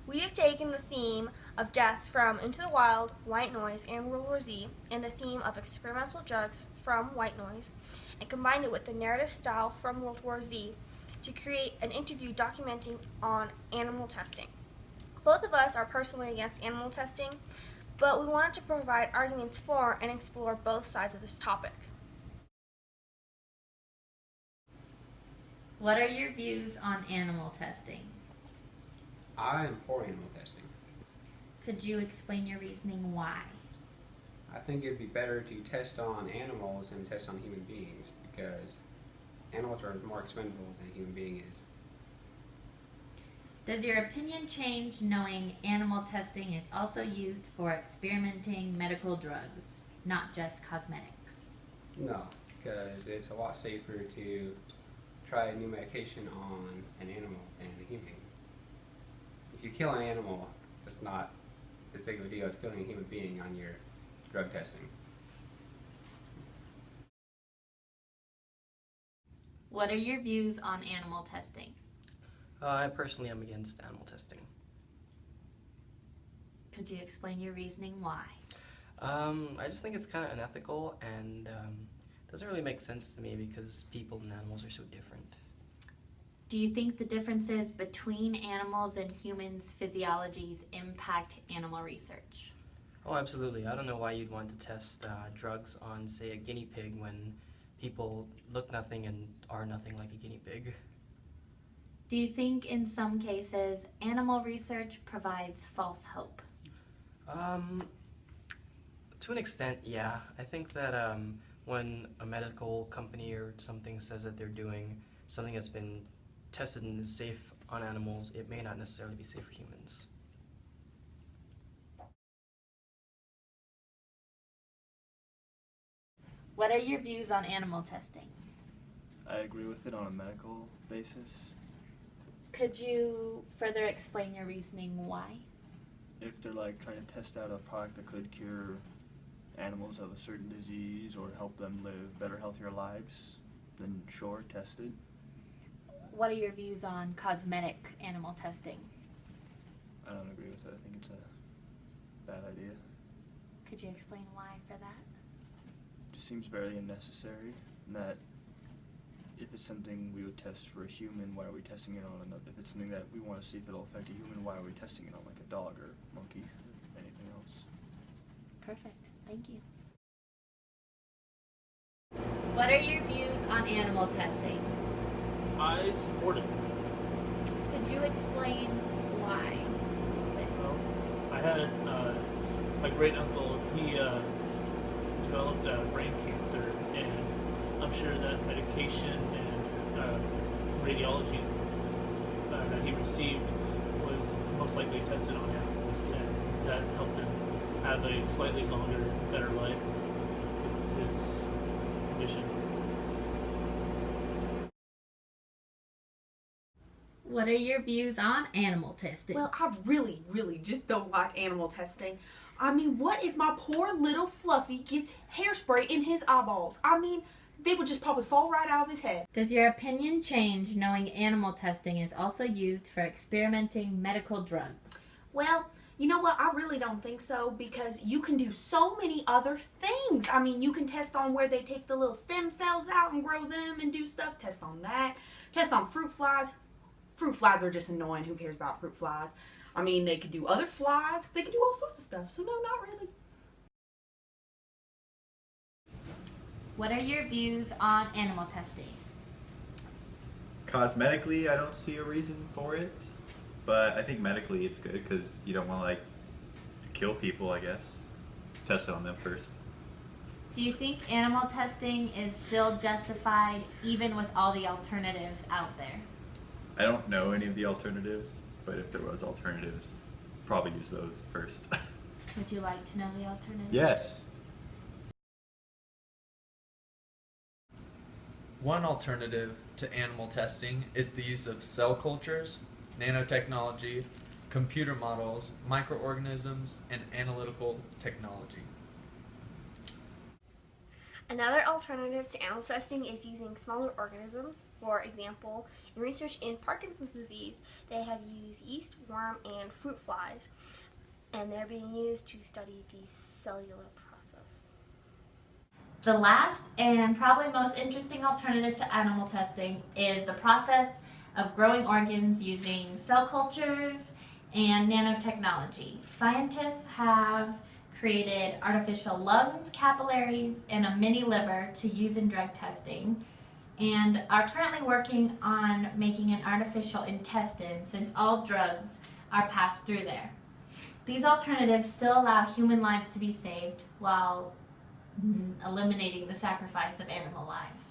We have taken the theme of death from Into the Wild, White Noise, and World War Z, and the theme of experimental drugs from White Noise, and combined it with the narrative style from World War Z to create an interview documenting on animal testing. Both of us are personally against animal testing, but we wanted to provide arguments for and explore both sides of this topic. What are your views on animal testing? I'm for animal testing. Could you explain your reasoning why? I think it'd be better to test on animals than test on human beings because animals are more expendable than a human being is. Does your opinion change knowing animal testing is also used for experimenting medical drugs, not just cosmetics? No, because it's a lot safer to try a new medication on an animal than a human. If you kill an animal, it's not as big of a deal as killing a human being on your drug testing. What are your views on animal testing? I personally am against animal testing. Could you explain your reasoning why? I just think it's kind of unethical and doesn't really make sense to me because people and animals are so different. Do you think the differences between animals and humans' physiologies impact animal research? Oh, absolutely. I don't know why you'd want to test drugs on, say, a guinea pig when people look nothing and are nothing like a guinea pig. Do you think in some cases animal research provides false hope? To an extent, yeah. I think that when a medical company or something says that they're doing something that's been tested and is safe on animals, it may not necessarily be safe for humans. What are your views on animal testing? I agree with it on a medical basis. Could you further explain your reasoning why? If they're like trying to test out a product that could cure animals of a certain disease or help them live better, healthier lives, then sure, test it. What are your views on cosmetic animal testing? I don't agree with it. I think it's a bad idea. Could you explain why for that? It just seems very unnecessary. And that if it's something we would test for a human, why are we testing it on another? If it's something that we want to see if it'll affect a human, why are we testing it on like a dog or monkey or anything else? Perfect. Thank you. What are your views on animal testing? I support it. Could you explain why? Well, I had my great uncle. He developed brain cancer, and I'm sure that medication and radiology that he received was most likely tested on animals, and that helped him have a slightly longer, better life with his condition. What are your views on animal testing? Well, I really, really just don't like animal testing. I mean, what if my poor little Fluffy gets hairspray in his eyeballs? I mean, they would just probably fall right out of his head. Does your opinion change knowing animal testing is also used for experimenting medical drugs? Well, you know what? I really don't think so because you can do so many other things. I mean, you can test on where they take the little stem cells out and grow them and do stuff. Test on that. Test on fruit flies. Fruit flies are just annoying. Who cares about fruit flies? I mean, they could do other flies. They could do all sorts of stuff. So no, not really. What are your views on animal testing? Cosmetically, I don't see a reason for it, but I think medically it's good because you don't want to kill people, I guess. Test it on them first. Do you think animal testing is still justified even with all the alternatives out there? I don't know any of the alternatives, but if there was alternatives, probably use those first. Would you like to know the alternatives? Yes. One alternative to animal testing is the use of cell cultures, nanotechnology, computer models, microorganisms, and analytical technology. Another alternative to animal testing is using smaller organisms. For example, in research in Parkinson's disease, they have used yeast, worm, and fruit flies, and they're being used to study the cellular process. The last and probably most interesting alternative to animal testing is the process of growing organs using cell cultures and nanotechnology. Scientists have created artificial lungs, capillaries, and a mini liver to use in drug testing, and are currently working on making an artificial intestine since all drugs are passed through there. These alternatives still allow human lives to be saved while eliminating the sacrifice of animal lives.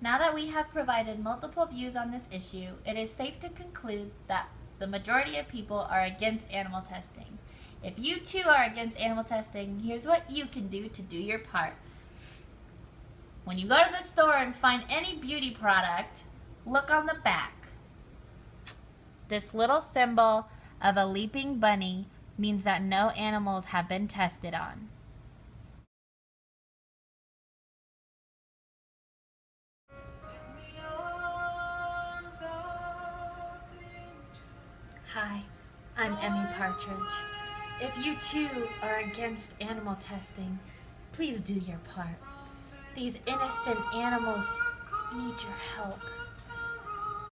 Now that we have provided multiple views on this issue, it is safe to conclude that the majority of people are against animal testing. If you too are against animal testing, here's what you can do to do your part. When you go to the store and find any beauty product, look on the back. This little symbol of a leaping bunny means that no animals have been tested on. Hi, I'm Emmy Partridge. If you too are against animal testing, please do your part. These innocent animals need your help.